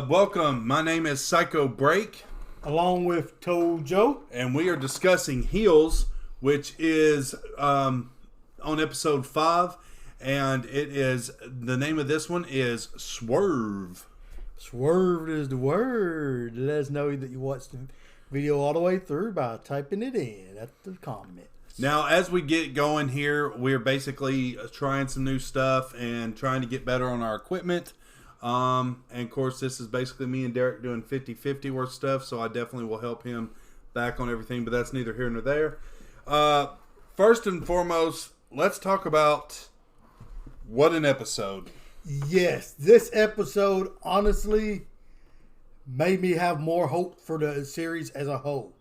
Welcome. My name is Psycho Break, along with Tojo, and we are discussing Heels, which is on episode 5, and the name of this one is Swerve. Swerved is the word. Let us know that you watched the video all the way through by typing it in at the comments. Now, as we get going here, we're basically trying some new stuff and trying to get better on our equipment. And of course, this is basically me and Derek doing 50-50 worth stuff, so I definitely will help him back on everything, but that's neither here nor there. First and foremost, let's talk about what an episode. Yes, this episode honestly made me have more hope for the series as a whole.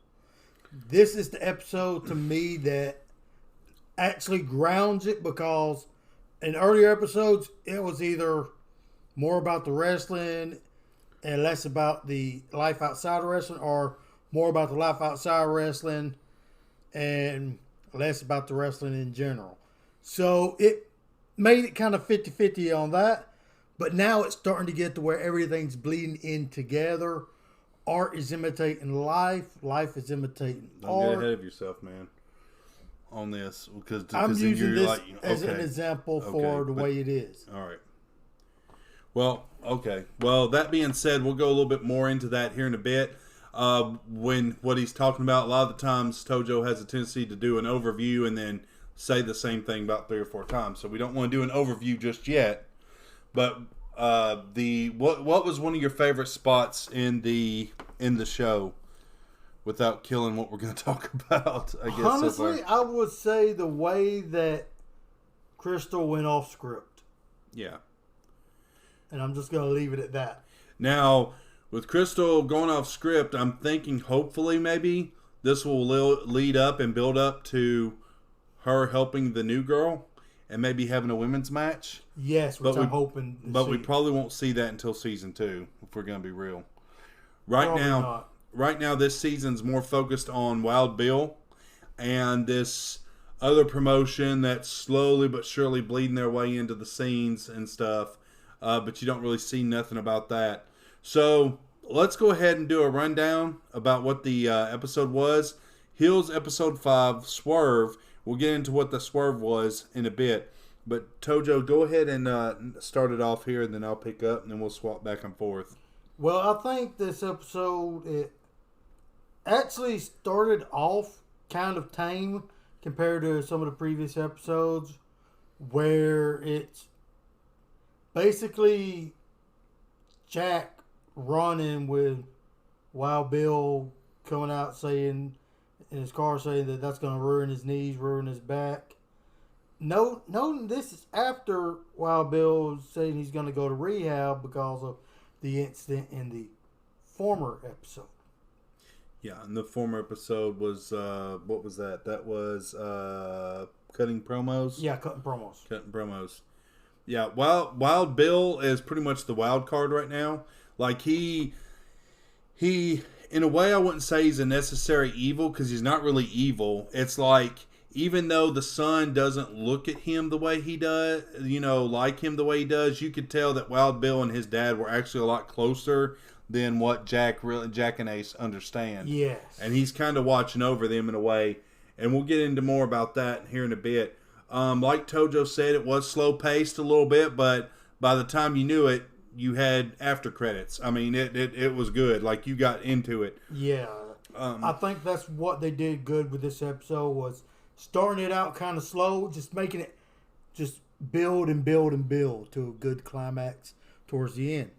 This is the episode to me that actually grounds it, because in earlier episodes, it was either more about the wrestling and less about the life outside of wrestling, or more about the life outside of wrestling and less about the wrestling in general. So it made it kind of 50-50 on that, but now it's starting to get to where everything's bleeding in together. Art is imitating life. Life is imitating art. Don't get ahead of yourself, man, on this. Because I'm using this as an example for the way it is. All right. Well, okay. Well, that being said, we'll go a little bit more into that here in a bit. When what he's talking about, a lot of the times Tojo has a tendency to do an overview and then say the same thing about 3 or 4 times. So we don't want to do an overview just yet. But what was one of your favorite spots in the show, without killing what we're going to talk about? I guess honestly, I would say the way that Crystal went off script. Yeah. And I'm just going to leave it at that. Now, with Crystal going off script, I'm thinking hopefully maybe this will lead up and build up to her helping the new girl and maybe having a women's match. Yes, which I'm hoping to But see. we probably won't see that until season 2, if we're going to be real. Right now, this season's more focused on Wild Bill and this other promotion that's slowly but surely bleeding their way into the scenes and stuff. But you don't really see nothing about that. So let's go ahead and do a rundown about what the episode was. Heels episode 5, Swerve. We'll get into what the swerve was in a bit. But Tojo, go ahead and start it off here, and then I'll pick up, and then we'll swap back and forth. Well, I think this episode, it actually started off kind of tame compared to some of the previous episodes, where it's basically Jack running with Wild Bill coming out saying in his car, saying that that's going to ruin his knees, ruin his back. No, this is after Wild Bill saying he's going to go to rehab because of the incident in the former episode. Yeah, and the former episode was, what was that? That was cutting promos? Yeah, cutting promos. Cutting promos. Yeah, Wild Bill is pretty much the wild card right now. Like, he in a way, I wouldn't say he's a necessary evil, because he's not really evil. It's like, even though the son doesn't look at him the way he does, like him the way he does, you could tell that Wild Bill and his dad were actually a lot closer than what Jack and Ace understand. Yes. And he's kind of watching over them in a way. And we'll get into more about that here in a bit. Like Tojo said, it was slow paced a little bit, but by the time you knew it, you had after credits. I mean, it was good. Like, you got into it. Yeah. I think that's what they did good with this episode, was starting it out kind of slow, just making it just build and build and build to a good climax towards the end.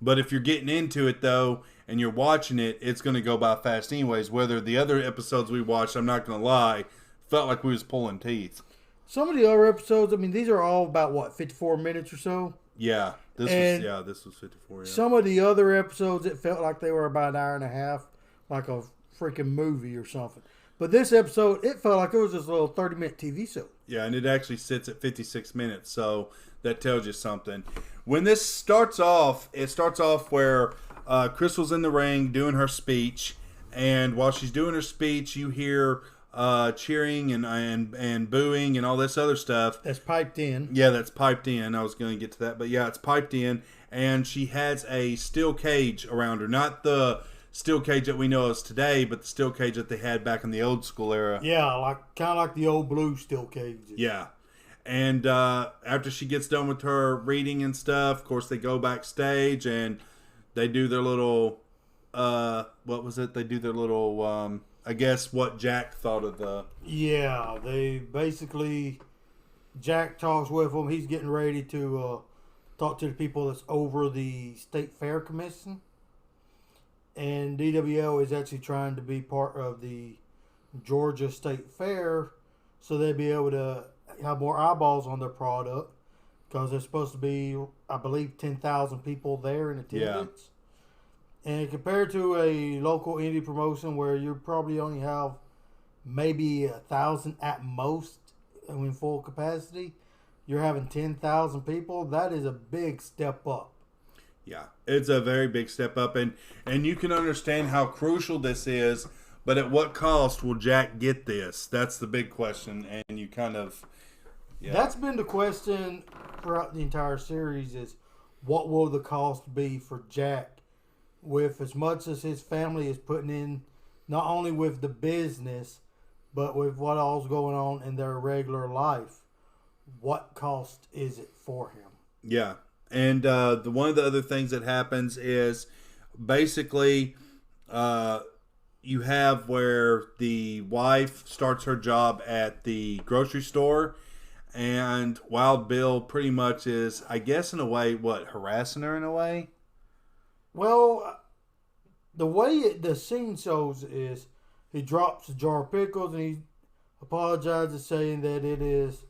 But if you're getting into it, though, and you're watching it, it's going to go by fast anyways. Whether the other episodes we watched, I'm not going to lie, felt like we was pulling teeth. Some of the other episodes, I mean, these are all about, 54 minutes or so? Yeah. This was 54, yeah. Some of the other episodes, it felt like they were about an hour and a half, like a freaking movie or something. But this episode, it felt like it was just a little 30-minute TV show. Yeah, and it actually sits at 56 minutes, so that tells you something. When this starts off, it starts off where Crystal's in the ring doing her speech, and while she's doing her speech, you hear cheering and booing and all this other stuff. That's piped in. Yeah, that's piped in. I was going to get to that, but yeah, it's piped in, and she has a steel cage around her, not the steel cage that we know as today, but the steel cage that they had back in the old school era. Yeah, kind of like the old blue steel cages. Yeah. And after she gets done with her reading and stuff, of course, they go backstage and they do their little, what was it? They do their little, I guess what Jack thought of the... Yeah, they basically, Jack talks with him. He's getting ready to talk to the people that's over the State Fair Commission. And DWL is actually trying to be part of the Georgia State Fair so they'll be able to have more eyeballs on their product because there's supposed to be, I believe, 10,000 people there in attendance. Yeah. And compared to a local indie promotion where you probably only have maybe 1,000 at most in full capacity, you're having 10,000 people. That is a big step up. Yeah, it's a very big step up, and you can understand how crucial this is, but at what cost will Jack get this? That's the big question, and you kind of... Yeah. That's been the question throughout the entire series is, what will the cost be for Jack with as much as his family is putting in, not only with the business, but with what all's going on in their regular life? What cost is it for him? Yeah. And one of the other things that happens is basically you have where the wife starts her job at the grocery store, and Wild Bill pretty much is, I guess in a way, harassing her in a way? Well, the way the scene shows is he drops a jar of pickles and he apologizes saying that it is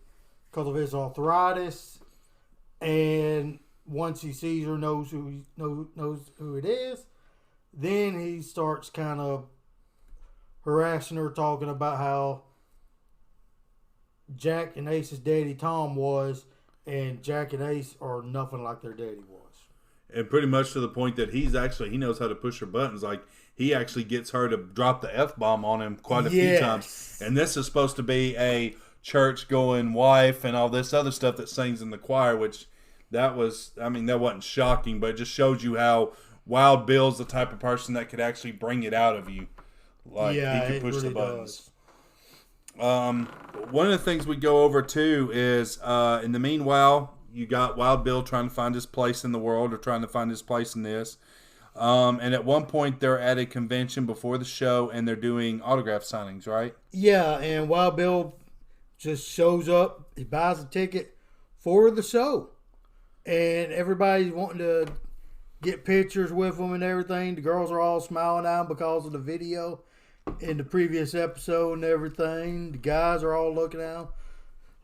because of his arthritis, and once he sees her, knows who it is, then he starts kind of harassing her, talking about how Jack and Ace's daddy Tom was, and Jack and Ace are nothing like their daddy was. And pretty much to the point that he knows how to push her buttons. Like, he actually gets her to drop the F-bomb on him quite a few times. And this is supposed to be a church-going wife and all this other stuff that sings in the choir, which... that wasn't shocking, but it just shows you how Wild Bill's the type of person that could actually bring it out of you. Like, he could push the buttons. One of the things we go over, too, is in the meanwhile, you got Wild Bill trying to find his place in the world or trying to find his place in this. And at one point, they're at a convention before the show, and they're doing autograph signings, right? Yeah, and Wild Bill just shows up. He buys a ticket for the show. And everybody's wanting to get pictures with him and everything. The girls are all smiling at him because of the video in the previous episode and everything. The guys are all looking at him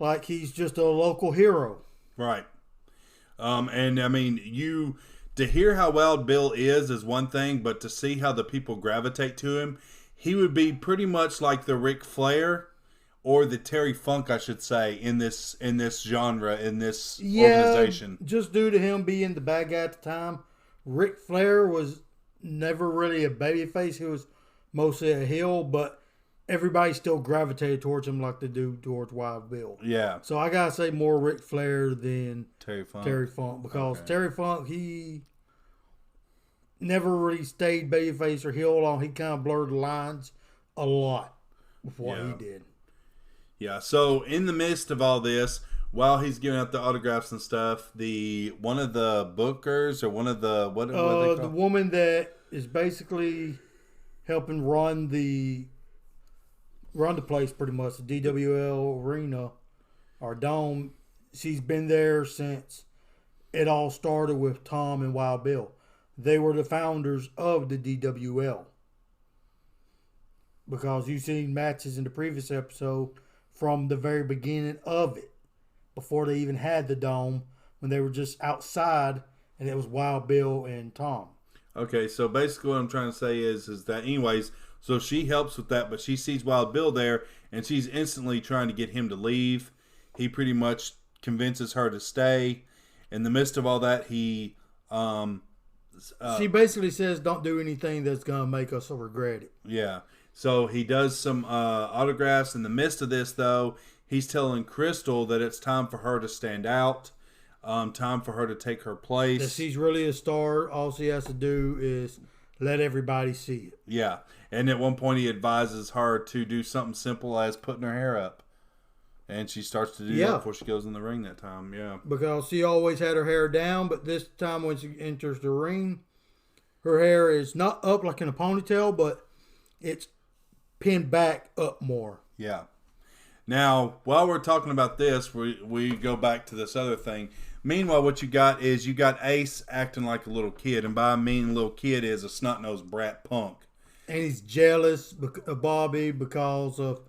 like he's just a local hero. Right. And I mean, to hear how Wild Bill is one thing, but to see how the people gravitate to him, he would be pretty much like the Ric Flair or the Terry Funk, I should say, in this genre, in this organization. Just due to him being the bad guy at the time, Ric Flair was never really a babyface. He was mostly a heel, but everybody still gravitated towards him like they do towards Wild Bill. Yeah. So I gotta say more Ric Flair than Terry Funk because Terry Funk, he never really stayed babyface or heel long. He kind of blurred the lines a lot with what he did. Yeah, so in the midst of all this, while he's giving out the autographs and stuff, one of the bookers or one of the what are they called? The woman that is basically helping run the place pretty much, the DWL arena or dome. She's been there since it all started with Tom and Wild Bill. They were the founders of the DWL. Because you've seen matches in the previous episode from the very beginning of it, before they even had the dome, when they were just outside, and it was Wild Bill and Tom. Okay, so basically what I'm trying to say is that anyways, so she helps with that, but she sees Wild Bill there, and she's instantly trying to get him to leave. He pretty much convinces her to stay. In the midst of all that, he... she basically says, don't do anything that's going to make us regret it. Yeah. So he does some autographs. In the midst of this, though, he's telling Crystal that it's time for her to stand out, time for her to take her place. That she's really a star. All she has to do is let everybody see it. Yeah. And at one point, he advises her to do something simple as putting her hair up. And she starts to do that before she goes in the ring that time. Yeah. Because she always had her hair down, but this time when she enters the ring, her hair is not up like in a ponytail, but it's pinned back up more. Yeah. Now, while we're talking about this, we go back to this other thing. Meanwhile, what you got is you got Ace acting like a little kid. And by I mean little kid is a snot-nosed brat punk. And he's jealous of Bobby because of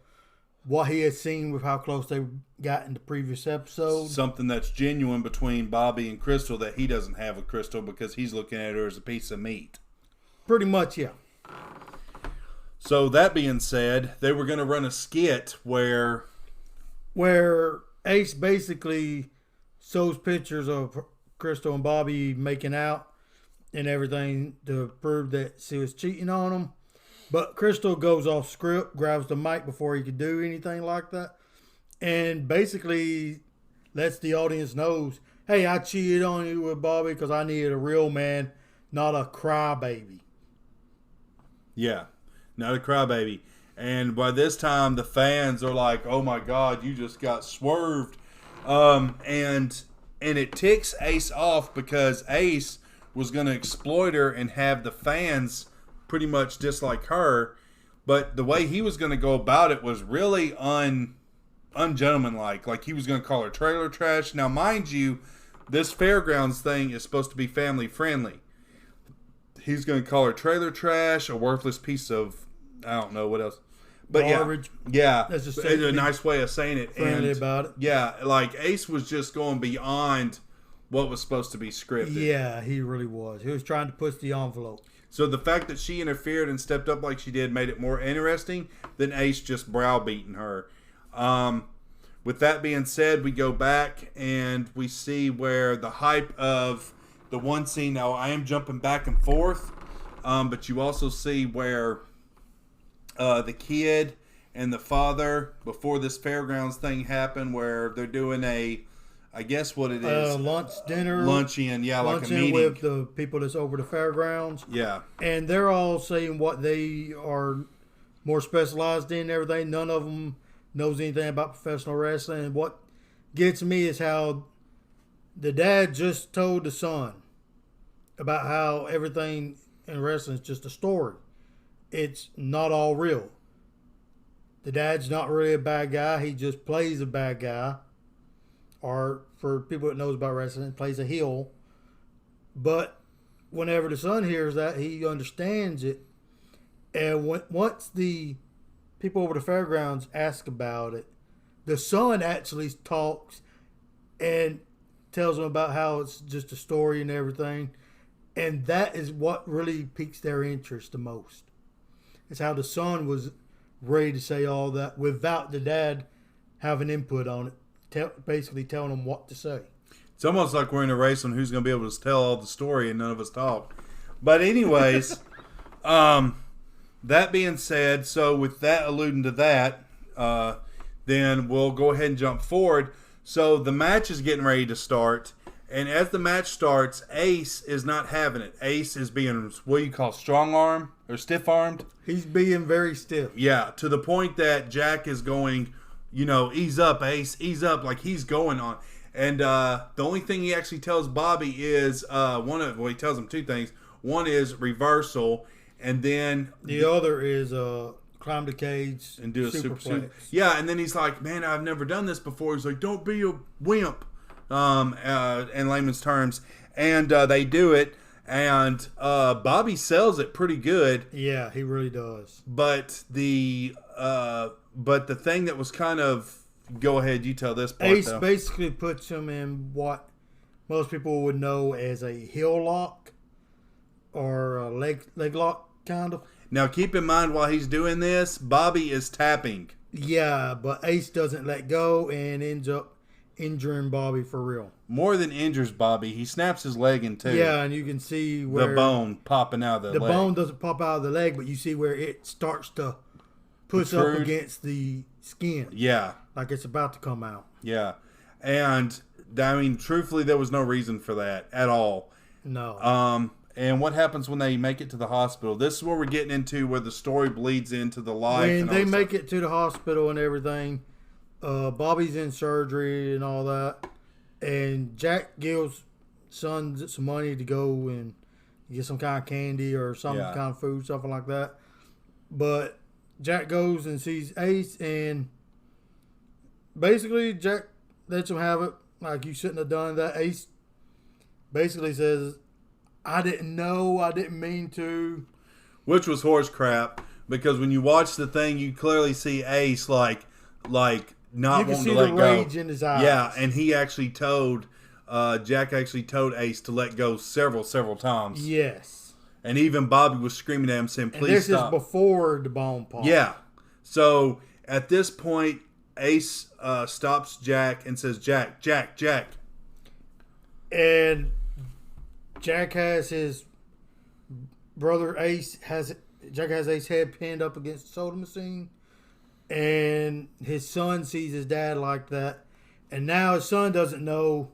what he had seen with how close they got in the previous episode. Something that's genuine between Bobby and Crystal that he doesn't have with Crystal because he's looking at her as a piece of meat. Pretty much, yeah. So that being said, they were going to run a skit where Ace basically shows pictures of Crystal and Bobby making out and everything to prove that she was cheating on him. But Crystal goes off script, grabs the mic before he could do anything like that, and basically lets the audience know, hey, I cheated on you with Bobby because I needed a real man, not a crybaby. Yeah, not a crybaby. And by this time, the fans are like, oh my God, you just got swerved. And it ticks Ace off because Ace was going to exploit her and have the fans pretty much dislike her, but the way he was going to go about it was really ungentlemanlike. Like he was going to call her trailer trash. Now, mind you, this fairgrounds thing is supposed to be family friendly. He's going to call her trailer trash, a worthless piece of, I don't know what else. But garbage. Yeah, that's just a nice way of saying it. Friendly about it. Yeah, like Ace was just going beyond what was supposed to be scripted. Yeah, he really was. He was trying to push the envelope. So the fact that she interfered and stepped up like she did made it more interesting than Ace just browbeating her. With that being said, we go back and we see where the hype of the one scene. Now, I am jumping back and forth, but you also see where the kid and the father, before this fairgrounds thing happened, where they're doing I guess what it is. Luncheon, yeah, like a meeting. With the people that's over the fairgrounds. Yeah. And they're all saying what they are more specialized in and everything. None of them knows anything about professional wrestling. And what gets me is how the dad just told the son about how everything in wrestling is just a story. It's not all real. The dad's not really a bad guy. He just plays a bad guy. Or for people that knows about wrestling, plays a heel. But whenever the son hears that, he understands it. And once the people over the fairgrounds ask about it, the son actually talks and tells them about how it's just a story and everything. And that is what really piques their interest the most. It's how the son was ready to say all that without the dad having input on it. Basically telling them what to say. It's almost like we're in a race on who's going to be able to tell all the story and none of us talk. But anyways, that being said, so with that alluding to that, then we'll go ahead and jump forward. So the match is getting ready to start. And as the match starts, Ace is not having it. Ace is being, what you call strong-armed or stiff-armed. He's being very stiff. Yeah, to the point that Jack is going, ease up, Ace, ease up, like he's going on. And the only thing he actually tells Bobby is he tells him two things. One is reversal, and then the other is climb the cage and do a superplex. Yeah, and then he's like, man, I've never done this before. He's like, don't be a wimp, in layman's terms. And they do it, and Bobby sells it pretty good. Yeah, he really does. But the thing that was kind of, go ahead, you tell this part. Ace basically puts him in what most people would know as a heel lock or a leg lock, kind of. Now, keep in mind, while he's doing this, Bobby is tapping. Yeah, but Ace doesn't let go and ends up injuring Bobby for real. More than injures Bobby, he snaps his leg in two. Yeah, and you can see where the bone popping out of the leg. The bone doesn't pop out of the leg, but you see where it starts to puts up against the skin. Yeah. Like it's about to come out. Yeah. And, I mean, truthfully, there was no reason for that at all. No. And what happens when they make it to the hospital? This is where we're getting into where the story bleeds into the life. When they make it to the hospital and everything, Bobby's in surgery and all that. And Jack gives son some money to go and get some kind of candy or some kind of food, something like that. But Jack goes and sees Ace, and basically Jack lets him have it. Like, you shouldn't have done that. Ace basically says, I didn't know, I didn't mean to. Which was horse crap, because when you watch the thing, you clearly see Ace like not wanting to let go. You can see the rage in his eyes. Yeah, and he actually told, Jack actually told Ace to let go several times. Yes. And even Bobby was screaming at him saying, please stop. This is before the bone pop. Yeah. So, at this point, Ace stops Jack and says, Jack. And Jack has his brother Ace Jack has Ace's head pinned up against the soda machine, and his son sees his dad like that, and now his son doesn't know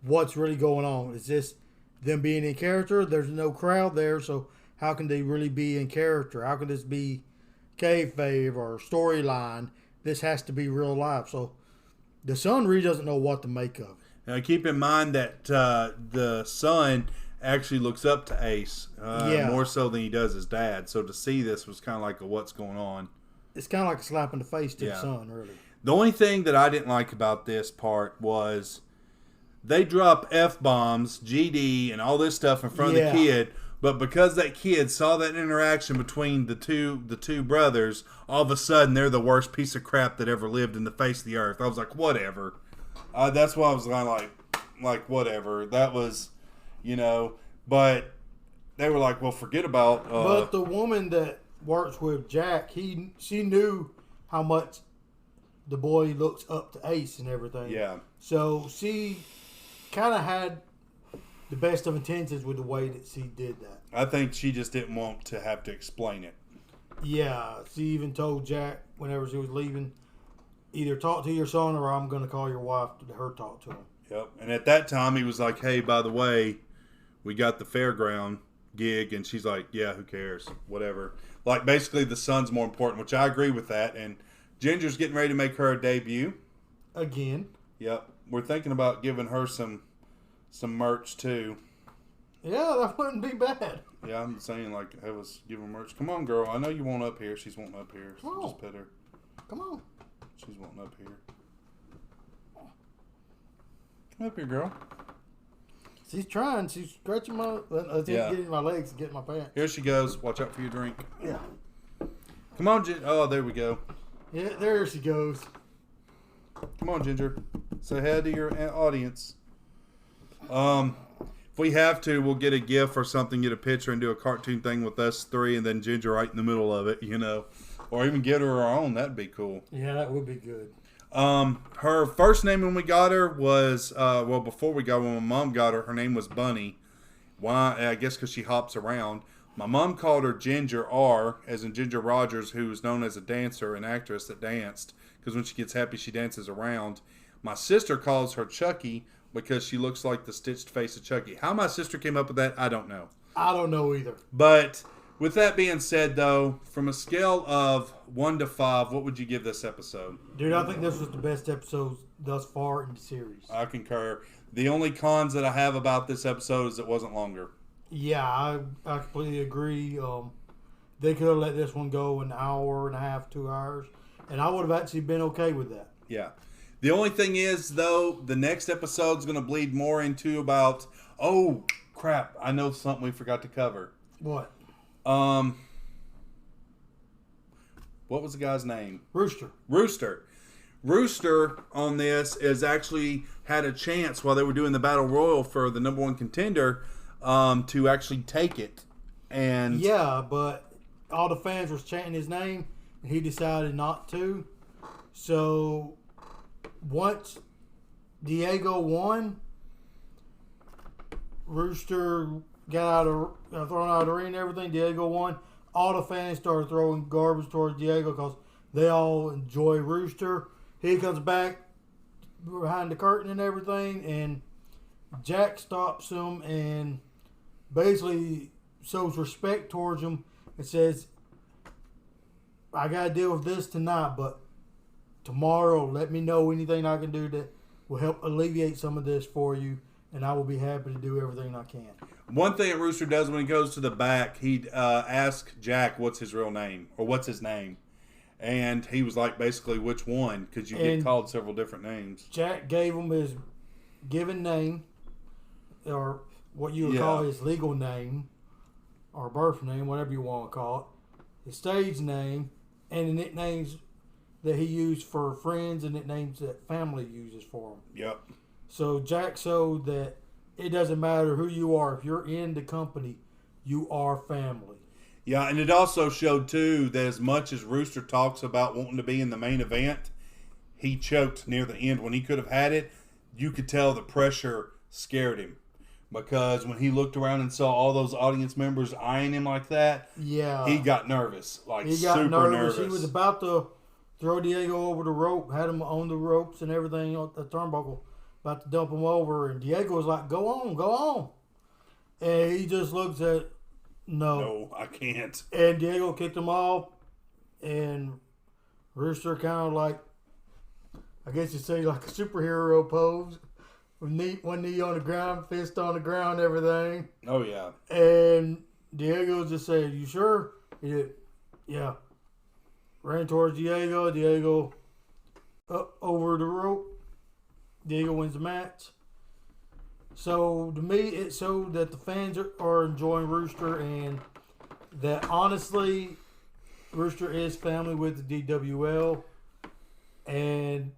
what's really going on. Is this them being in character? There's no crowd there, so how can they really be in character? How can this be kayfabe or storyline? This has to be real life. So the son really doesn't know what to make of it. Now keep in mind that the son actually looks up to Ace more so than he does his dad. So to see this was kind of like a what's going on. It's kind of like a slap in the face to the son, really. The only thing that I didn't like about this part was they drop F-bombs, GD, and all this stuff in front of the kid. But because that kid saw that interaction between the two brothers, all of a sudden they're the worst piece of crap that ever lived in the face of the earth. I was like, whatever. That's why I was kind of like whatever. That was, but they were like, well, forget about. But the woman that works with Jack, she knew how much the boy looks up to Ace and everything. Yeah. So she kind of had the best of intentions with the way that she did that. I think she just didn't want to have to explain it. Yeah, she even told Jack whenever she was leaving, either talk to your son or I'm going to call your wife to her talk to him. Yep. And at that time he was like, hey, by the way, we got the fairground gig. And she's like, yeah, who cares? Whatever. Like, basically the son's more important, which I agree with that. And Ginger's getting ready to make her debut. Again. Yep. We're thinking about giving her some merch too. Yeah, that wouldn't be bad. Yeah, I'm saying like have us give her merch. Come on, girl. I know you want up here. She's wanting up here. So just pet her. Come on. She's wanting up here. Come up here, girl. She's trying. She's scratching my. Getting my legs and getting my pants. Here she goes. Watch out for your drink. Yeah. Come on, oh, there we go. Yeah, there she goes. Come on, Ginger. Say hi to your audience. If we have to, we'll get a GIF or something, get a picture, and do a cartoon thing with us three, and then Ginger right in the middle of it, or even get her own. That'd be cool. Yeah, that would be good. Her first name when we got her was before we got her, when my mom got her, her name was Bunny. Why? I guess because she hops around. My mom called her Ginger R, as in Ginger Rogers, who is known as a dancer, an actress that danced, because when she gets happy, she dances around. My sister calls her Chucky because she looks like the stitched face of Chucky. How my sister came up with that, I don't know. I don't know either. But with that being said, though, from a scale of 1 to 5, what would you give this episode? Dude, I think this was the best episode thus far in the series. I concur. The only cons that I have about this episode is it wasn't longer. Yeah, I completely agree. They could have let this one go an hour and a half, 2 hours, and I would have actually been okay with that. Yeah. The only thing is, though, the next episode's going to bleed more into about, oh, crap, I know something we forgot to cover. What? What was the guy's name? Rooster on this is actually had a chance while they were doing the Battle Royal for the number 1 contender to actually take it. And yeah, but all the fans were chanting his name, and he decided not to. So once Diego won, Rooster got thrown out of the ring and everything. Diego won. All the fans started throwing garbage towards Diego because They all enjoy Rooster. He comes back behind the curtain and everything, and Jack stops him and basically shows respect towards him and says, I got to deal with this tonight, but tomorrow let me know anything I can do that will help alleviate some of this for you, and I will be happy to do everything I can. One thing that Rooster does when he goes to the back, he asks Jack what's his real name, or what's his name. And he was like, basically, which one? Because you get called several different names. Jack gave him his given name, or what you would call his legal name, or birth name, whatever you want to call it, his stage name, and the nicknames that he used for friends and nicknames that family uses for him. Yep. So Jack showed that it doesn't matter who you are. If you're in the company, you are family. Yeah, and it also showed, too, that as much as Rooster talks about wanting to be in the main event, he choked near the end. When he could have had it, you could tell the pressure scared him. Because when he looked around and saw all those audience members eyeing him like that, he got nervous. He got super nervous. He was about to throw Diego over the rope, had him on the ropes and everything on the turnbuckle, about to dump him over. And Diego was like, go on, go on. And he just looks at, no, I can't. And Diego kicked him off. And Rooster kind of like, I guess you'd say like a superhero pose. With one knee on the ground, fist on the ground, everything. Oh, yeah. And Diego just said, you sure? He did. Yeah. Ran towards Diego. Diego up over the rope. Diego wins the match. So, to me, it showed that the fans are enjoying Rooster and that, honestly, Rooster is family with the DWL. And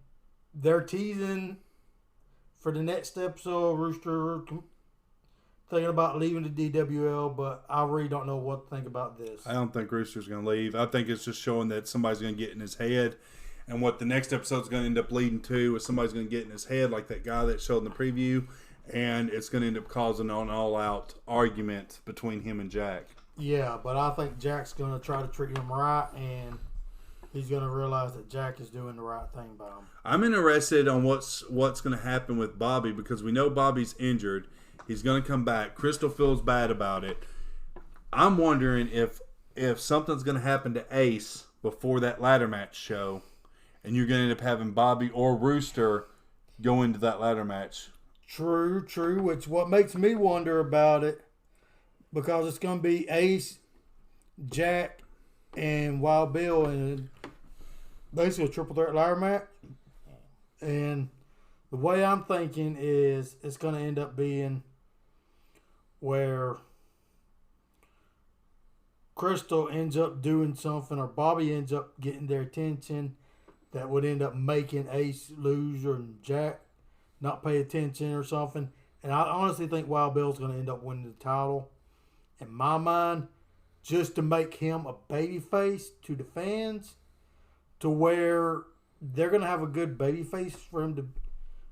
they're teasing for the next episode, Rooster thinking about leaving the DWL, but I really don't know what to think about this. I don't think Rooster's going to leave. I think it's just showing that somebody's going to get in his head. And what the next episode's going to end up leading to is somebody's going to get in his head, like that guy that showed in the preview, and it's going to end up causing an all-out argument between him and Jack. Yeah, but I think Jack's going to try to treat him right, and he's going to realize that Jack is doing the right thing by him. I'm interested on what's going to happen with Bobby, because we know Bobby's injured. He's going to come back. Crystal feels bad about it. I'm wondering if something's going to happen to Ace before that ladder match show, and you're going to end up having Bobby or Rooster go into that ladder match. True. Which what makes me wonder about it, because it's going to be Ace, Jack, and Wild Bill in basically a triple threat ladder match. And the way I'm thinking is it's going to end up being where Crystal ends up doing something, or Bobby ends up getting their attention that would end up making Ace lose, or Jack not pay attention or something. And I honestly think Wild Bill's going to end up winning the title. In my mind, just to make him a babyface to the fans, to where they're going to have a good babyface for him to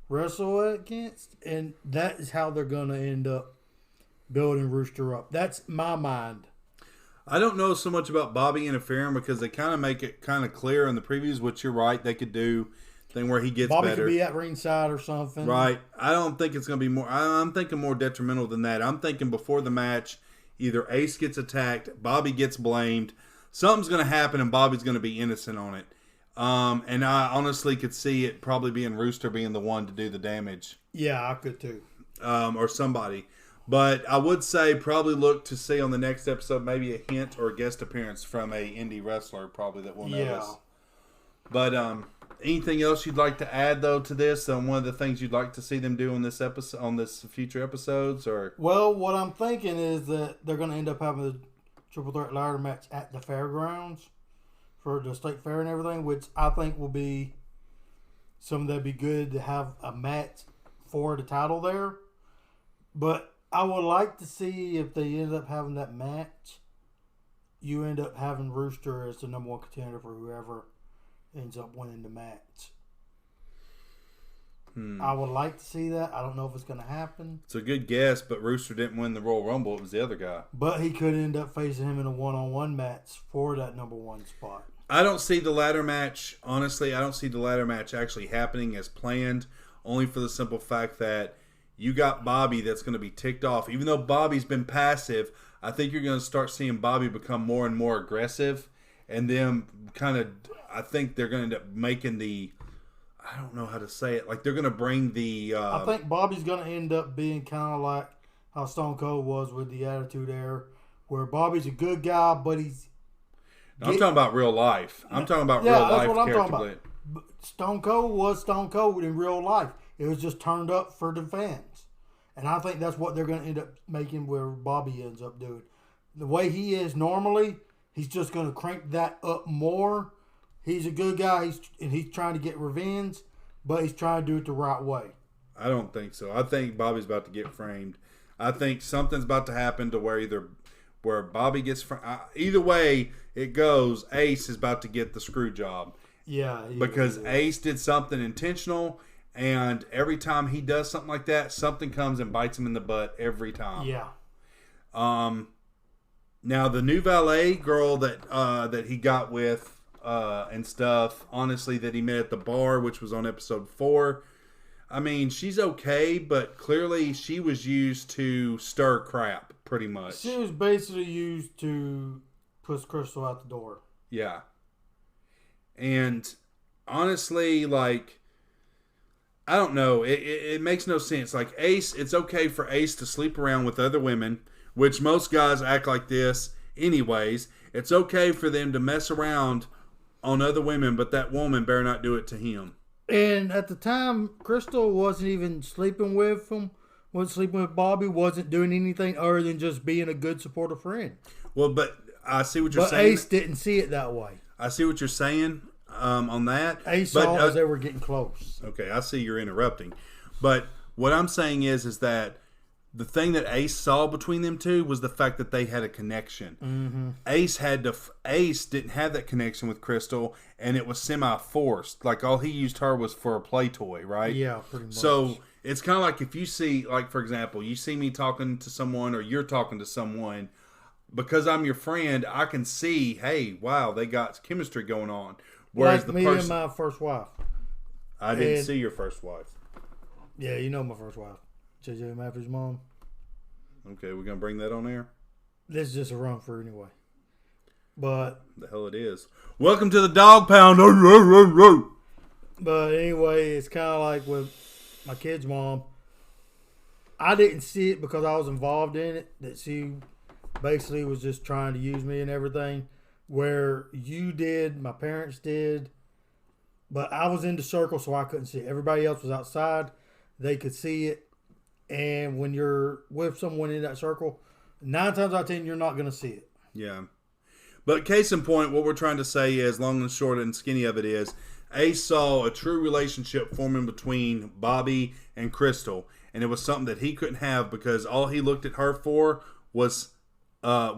wrestle against. And that is how they're going to end up building Rooster up. That's my mind. I don't know so much about Bobby interfering, because they kind of make it kind of clear in the previews, which you're right, they could do thing where he gets Bobby better. Could be at ringside or something. Right. I don't think it's going to be more. I'm thinking more detrimental than that. I'm thinking before the match, either Ace gets attacked, Bobby gets blamed, something's going to happen, and Bobby's going to be innocent on it. And I honestly could see it probably being Rooster being the one to do the damage. Yeah, I could too. Or somebody. But I would say probably look to see on the next episode maybe a hint or a guest appearance from a indie wrestler probably that we'll notice. But anything else you'd like to add though to this? One of the things you'd like to see them do on this episode, on this future episodes, or? Well, what I'm thinking is that they're going to end up having a triple threat ladder match at the fairgrounds for the state fair and everything, which I think will be something that'd be good to have a match for the title there. But I would like to see if they end up having that match, you end up having Rooster as the number one contender for whoever ends up winning the match. I would like to see that. I don't know if it's going to happen. It's a good guess, but Rooster didn't win the Royal Rumble. It was the other guy. But he could end up facing him in a one-on-one match for that number one spot. I don't see the ladder match, honestly, I don't see the ladder match actually happening as planned, only for the simple fact that you got Bobby that's going to be ticked off. Even though Bobby's been passive, I think you're going to start seeing Bobby become more and more aggressive. And then I think they're going to end up making I don't know how to say it. Like, they're going to bring I think Bobby's going to end up being kind of like how Stone Cold was with the Attitude Era, where Bobby's a good guy, but I'm talking about real life. I'm talking about real life character. Stone Cold was Stone Cold in real life. It was just turned up for the fans. And I think that's what they're going to end up making where Bobby ends up doing. The way he is normally, he's just going to crank that up more. He's a good guy, he's trying to get revenge, but he's trying to do it the right way. I don't think so. I think Bobby's about to get framed. I think something's about to happen to where Bobby gets framed. Either way it goes, Ace is about to get the screw job. Yeah. Because Ace did something intentional, and every time he does something like that, something comes and bites him in the butt every time. Yeah. Now the new valet girl that he got with and stuff, honestly, that he met at the bar, which was on episode 4. I mean, she's okay, but clearly she was used to stir crap, pretty much. She was basically used to push Crystal out the door. Yeah. And honestly, like, I don't know. It makes no sense. Like, Ace, it's okay for Ace to sleep around with other women, which most guys act like this anyways. It's okay for them to mess around on other women, but that woman better not do it to him. And at the time, Crystal wasn't even sleeping with him, wasn't sleeping with Bobby, wasn't doing anything other than just being a good supportive friend. Well, but I see what you're saying. But Ace didn't see it that way. I see what you're saying on that. Ace saw as they were getting close. Okay, I see you're interrupting. But what I'm saying is that the thing that Ace saw between them two was the fact that they had a connection. Mm-hmm. Ace didn't have that connection with Crystal, and it was semi-forced. Like, all he used her was for a play toy, right? Yeah, pretty much. So it's kind of like if you see, like, for example, you see me talking to someone or you're talking to someone, because I'm your friend, I can see, hey, wow, they got chemistry going on. Whereas like me and my first wife. I didn't see your first wife. Yeah, you know my first wife. JJ Mafferty's mom. Okay, we're going to bring that on air? This is just a run for anyway. But the hell it is. Welcome to the dog pound. But anyway, it's kind of like with my kid's mom. I didn't see it because I was involved in it. That she basically was just trying to use me and everything. Where you did, my parents did. But I was in the circle, so I couldn't see it. Everybody else was outside. They could see it. And when you're with someone in that circle, 9 times out of 10, you're not going to see it. Yeah. But case in point, what we're trying to say is, long and short and skinny of it is, Ace saw a true relationship forming between Bobby and Crystal. And it was something that he couldn't have because all he looked at her for was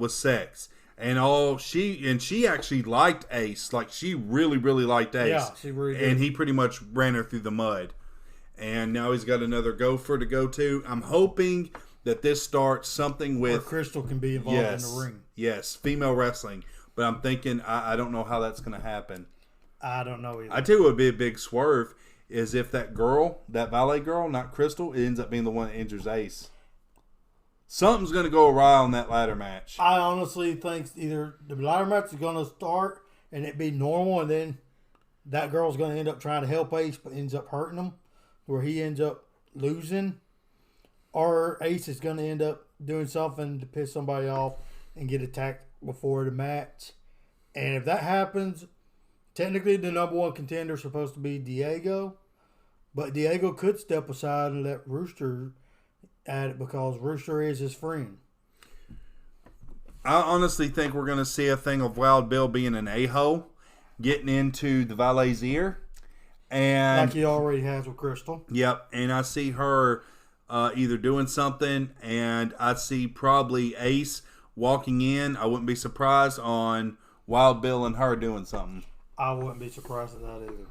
sex. And she actually liked Ace. Like, she really, really liked Ace. Yeah, she really did. And he pretty much ran her through the mud. And now he's got another gopher to go to. I'm hoping that this starts something with... Where Crystal can be involved in the ring. Yes, female wrestling. But I'm thinking, I don't know how that's going to happen. I don't know either. I tell you what would be a big swerve is if that girl, that ballet girl, not Crystal, it ends up being the one that injures Ace. Something's going to go awry on that ladder match. I honestly think either the ladder match is going to start and it be normal, and then that girl's going to end up trying to help Ace but ends up hurting him, where he ends up losing, or Ace is going to end up doing something to piss somebody off and get attacked before the match. And if that happens, technically the number one contender is supposed to be Diego, but Diego could step aside and let Rooster at it because Rooster is his friend. I honestly think we're going to see a thing of Wild Bill being an a-hole, getting into the valet's ear. And like he already has with Crystal. Yep, and I see her either doing something, and I see probably Ace walking in. I wouldn't be surprised on Wild Bill and her doing something. I wouldn't be surprised at that either.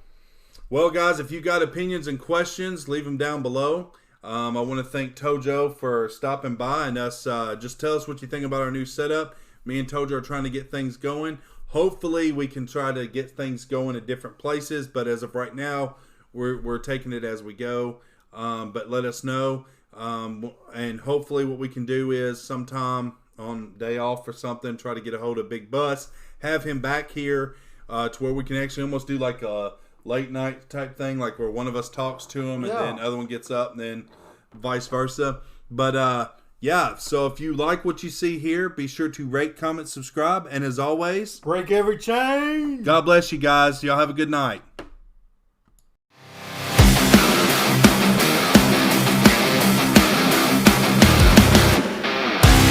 Well, guys, if you got opinions and questions, leave them down below. I want to thank Tojo for stopping by and us. Just tell us what you think about our new setup. Me and Tojo are trying to get things going. Hopefully, we can try to get things going at different places. But as of right now, we're taking it as we go. But let us know. And hopefully, what we can do is sometime on day off or something, try to get a hold of Big Bus, have him back here to where we can actually almost do like a late night type thing, like where one of us talks to him and then the other one gets up and then vice versa. But yeah, so if you like what you see here, be sure to rate, comment, subscribe, and as always, break every chain. God bless you guys. Y'all have a good night.